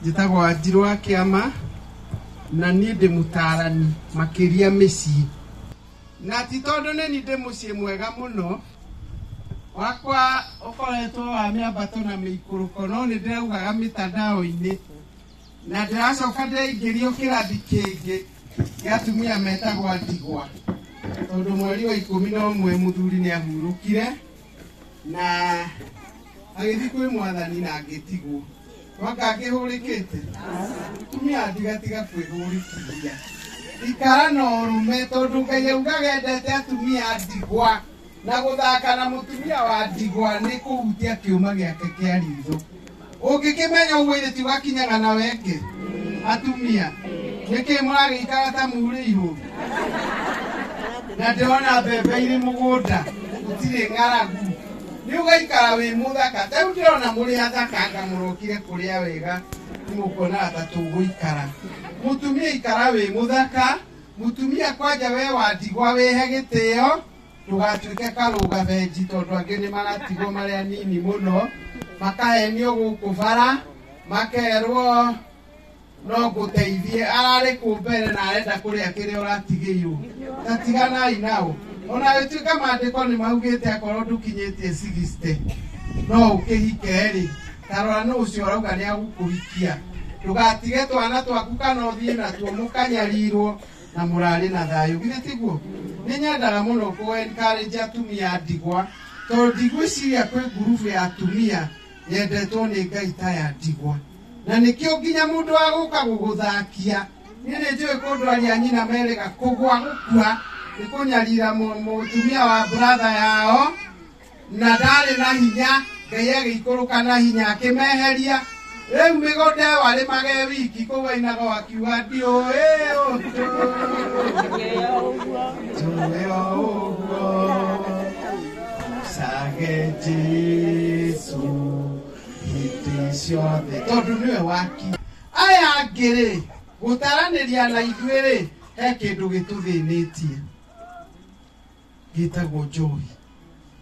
Njitagwo Wanjiru wa Kĩama na niĩ ndĩ mũtarani makĩria mĩciĩ. Na ti tondũ nĩ ndĩ mũciĩ mwega mũno wakwa ũkoretwo wa mĩambato na mĩikũrũko, no nĩ ndĩraugaga mĩtandao-inĩ na ndĩracoka ndĩraingĩrio kĩrathi kĩngĩ gĩa atumia metagwo ndigwa, tondũ mweri wa 11 mũthuri nĩ ahurũkire na agĩthiĩ kwĩ Mwathani na agĩtigwo. Wanga ngĩhũrĩkĩte atumia ndigatiga kwĩhũrĩkithia, ikara na ũrũme, tondũ Ngai augaga endete atumia ndigwa, na gũthaka na mũtumia wa ndigwa nĩ kũhutia kĩũma gĩake kĩa ritho. Ũngĩkĩmenya ũguo ithe ti wakinyaga na wenge atumia, nĩkĩ mũragĩikara ta murĩirwo na ndĩrona mbembe irĩ mũgũnda gũtirĩ ng'aragu, nĩ ũgaikara wĩ mũthaka. Rĩu ndĩrona mũrĩ athaka anga mũrokire kũrĩa wega nĩmũkuonaga ta tũgũikara. Mũtumia ikara wĩ mũthaka, mũtumia kwanja we wa ndigwa wĩhe gĩtĩo, ndũgatuĩke karũga benji, tondũ angĩ nĩ maratigwo marĩ anini mũno, makahenio gũkũ bara, makerwo no ngũteithie, ararĩ kũ mbere na arenda kũrĩa kĩrĩa ũratigĩirwo. Tatiganai nao, ona gĩtuĩka maandĩko nĩ maugĩte akorwo ndũkinyĩtie 60 no ũkĩhike rĩ, tarora nũ ũcio ũrauga nĩ agũkũhikia. Ndũgatige twana twaku kana ũthiĩ natuo mũkanyarirwo na mũrarĩ na thayũ, githĩ tiguo? Nĩ nyendaga mũno kũ-encourage atumia ndigwa, tondũ ndigwĩciria kwĩ ngurubu ya atumia yendetwo nĩ Ngai ta ya ndigwa, na nĩkĩo nginya mũndũ agũka gũgũthakia. Niĩ nĩ njũĩ kũndũ arĩa nyina merĩga kũgwa gũkua nĩ kũnyarira mũtumia wa brother yao, na ndarĩ na hinya, Ngai agĩikũrũka na hinya akĩmeheria. Rĩu mĩgũnda ĩyo arĩmage wiki kũu ainaga akiuga ndiũĩ sage Jesu hiti ciothe, tondũ nĩwe waki. Aya angĩ-rĩ gũtaranĩria na ithuĩ rĩ, he kĩndũ gĩtũthĩnĩtie gĩtagwo njohi.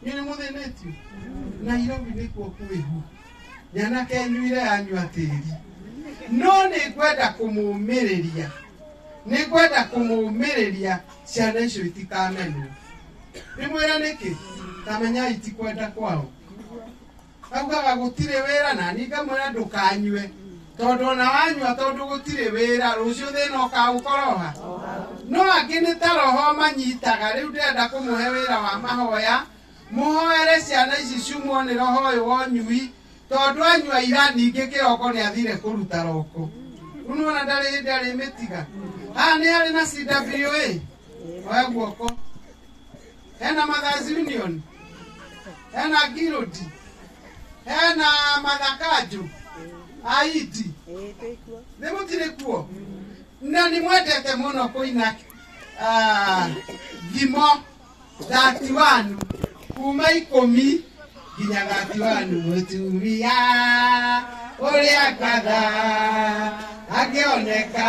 Nĩ mũthĩnĩtio Nairobi nĩkuo kwĩhu, nyanake nyuire yanyua tĩri, no nĩ ngwenda kũmũmĩrĩria, nĩ ngwenda kũmũmĩrĩria ciana icio itikamenwo. Nĩmwĩra nĩkĩ? Tamenya itikwenda kwao. Augaga gũtirĩ wĩra, na niĩ ngamwĩra ndũkanyue, tondũ ona wanyua tondũ gũtirĩ wĩra rũciũ thĩna ũkagũkoroha. No angĩ nĩ ta roho manyitaga. Rĩu ndĩrenda kũmũhe wĩra wa mahoya, mũhoere ciana ici ciumwo nĩ roho ũyũ wa ũnyui, tondũ anyua ira ningĩ kĩroko nĩ athire kũruta roko. Unuona ndarĩ mĩtiga. Haha nĩ arĩ na CWA, oya guoko, hena Mothers Union, hena Girodi, hena Mathakanjũ, Aiti, nĩ mũtirĩ kuo. Na nĩ mwendete mũno kũina thimo 31 kuma 10 nginya 31. Mũtumia ũrĩa katha angĩoneka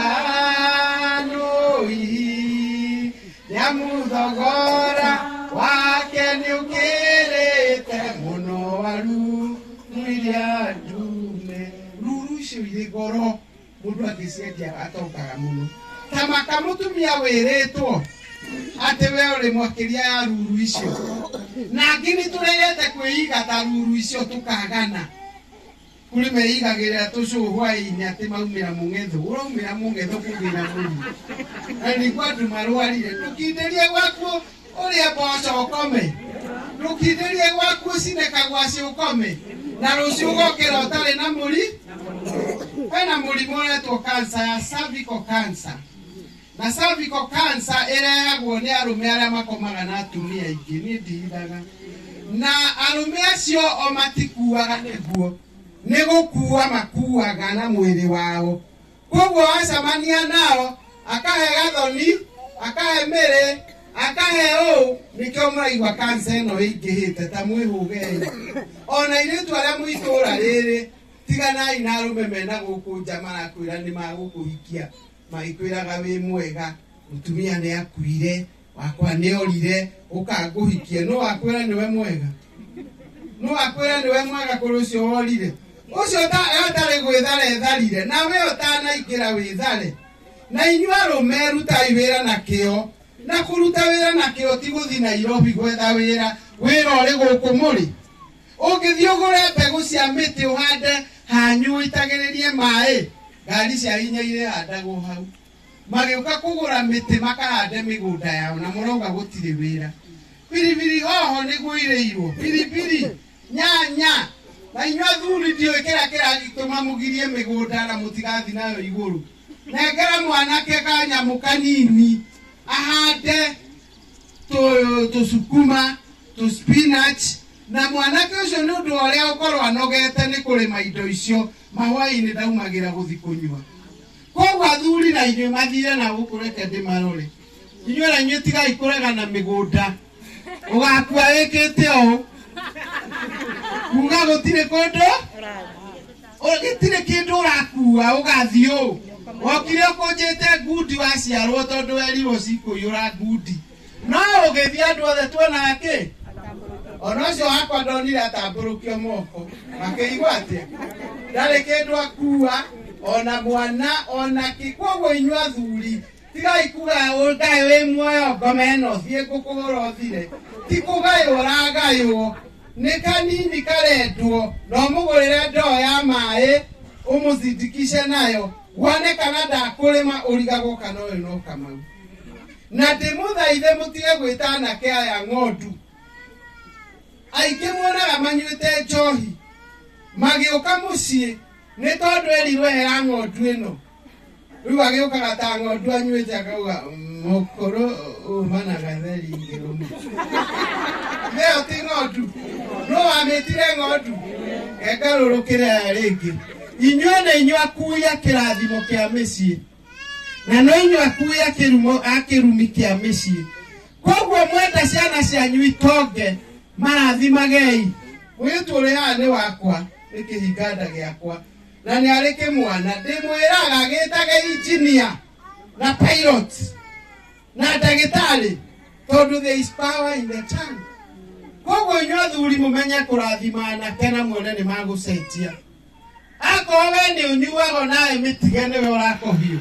nũi, nĩamũthogora wake nĩ ũkĩrĩte mũno waru mwĩrĩa ndume. Ruru icio irĩ goro, mũndũ angĩciendia atongaga mũno. Tamaka mũtumia wĩrĩtwo atĩ we ũrĩ mwakĩria ya ruru icio, na angĩ nĩ tũreyete kwĩiga ta ruru icio tũkagana. Kũrĩ meigagĩrĩra tũcũ hwaĩ-inĩ atĩ maumĩra mũng'etho, ũraumĩra mũng'etho kũgĩra mũri, na nĩguo andũ marwarire. Ndũkindĩrie gwaku ũrĩa mboco ũkome, ndũkindĩrie gwaku ũcine kagwaci ũkome, na rũciũ ũgokĩra ũtarĩ na mũri. Hena mũrimũ ũretwo cancer ya cervical cancer, na cervical cancer ĩrehagwo nĩ arũme arĩa makomaga na atumia aingĩ. Niĩ ndirithaga, na arũme acio o matikuaga nĩguo, nĩ gũkua makuaga na mwĩrĩ wao. Koguo wacemania nao akahe gathoni, akahe mĩrĩ, akahe ũũ, nĩkĩo mũraigua cancer ĩno ĩingĩhĩte. Ta mwĩhũgei, ona airĩtu arĩa mwĩ itũũra rĩrĩ, tiganai na arũme mena gũkũ nja marakwĩra nĩ magũkũhikia, magĩkwĩraga wĩ mwega, mũtumia nĩ akuire, wakwa nĩ orire ũkangũhikie no akwĩra nĩwe mwega no akwĩra nĩwe mwega kũrĩ ũcio worire ũcio atarĩ gwĩthara etharire na we ũtanaingĩra wĩthare na inyuĩ arũme rutai wĩra na kĩo na kũruta wĩra na kĩo ti gũthiĩ Nairobi gwetha wĩra ũrĩ gũkũ mũrĩ ũngĩthiĩ ũgũre mbegũ cia mĩtĩ ũhande hanyu ũitagĩrĩrie maĩ ngari cia hinya irehandagwo hau magĩũka kũgũra mĩtĩ makahande mĩgũnda yao na mũrauga gũtirĩ wĩra biribiri hoho nĩguo irĩirwo biribiri nyanya na inyuĩ athuri ndiũĩ kĩrĩa kĩragĩtũma mũgirie mĩgũnda na mũtigathiĩ nayo igũrũ nengera mwanake kanyamũ kanini ahande tũsukuma spinach na mwanake ũcio nĩ ũndũ ũrĩa ũkorwo anogete nĩ kũrĩma indo icio mahwainĩ ndaumagĩra gũthiĩ kũnyua koguo athuri na inyuĩ mathire na gũkũreke ndĩmarore inyuĩ na inyuĩ tigai kũregana mĩgũnda ũgakua wĩkĩte ũũ kuga gũtirĩ kũndũ gĩtirĩ kĩndũ ũrakua ũgathiĩ ũũ okire ũkũnjĩte ngundi waciarwo tondũ werirwo cikũiyũra ngundi no ũgĩthiĩ andũ othe tuonaga kĩ ona ũcio wakwa ndonire atambũrũkio moko makĩigua atĩa ndarĩ kĩndũ akua ona mwana ona kĩ koguo inyuĩ athuri tigai kuga ũngaĩ wĩ muoyo ngoma ĩno thiĩ ngũkũgũra ũthire ti kũgaywo ũragaywo nĩ kanini karendwo no mũgũrĩre ndoo ya maĩ ũmũthindikishe nayo wone kana ndakũrĩma ũrigagwo kana ũyũ no Kamau na ndĩmũthaithe mũtige gwĩta anake aya ng'ondu aingĩ muonaga manyuĩte njohi magĩũka mũciĩ nĩ tondũ erirwo hera ng'ondu ĩno rĩu agĩũkaga ta ng'ondu anyuĩte akauga mũkũrũ uma na gatheri ngĩrũmu ĩyo ti ng'ondu no wamĩtire ng'ondu ngengarũrũkĩre aya rĩngĩ inyuĩ nĩ inyuĩ akui a kĩrathimo kĩa mĩciĩ na no inyuĩ akui a kĩrumi kĩa mĩciĩ koguo mwenda ciana cianyu itonge marathimagei mũirĩtu ũrĩ haha nĩ wakwa nĩ kĩhinganda gĩakwa na nĩ arĩ kĩmwana ndĩmwĩraga gĩtage engineer na pilot na ndagĩtarĩ tondũ there is power in the tongue koguo inyuĩ athuri mũmenye kũrathima anake na muone nĩ magũcenjia akorwo we nĩ ũnyuaga nawe mĩtige nĩwe ũrakohio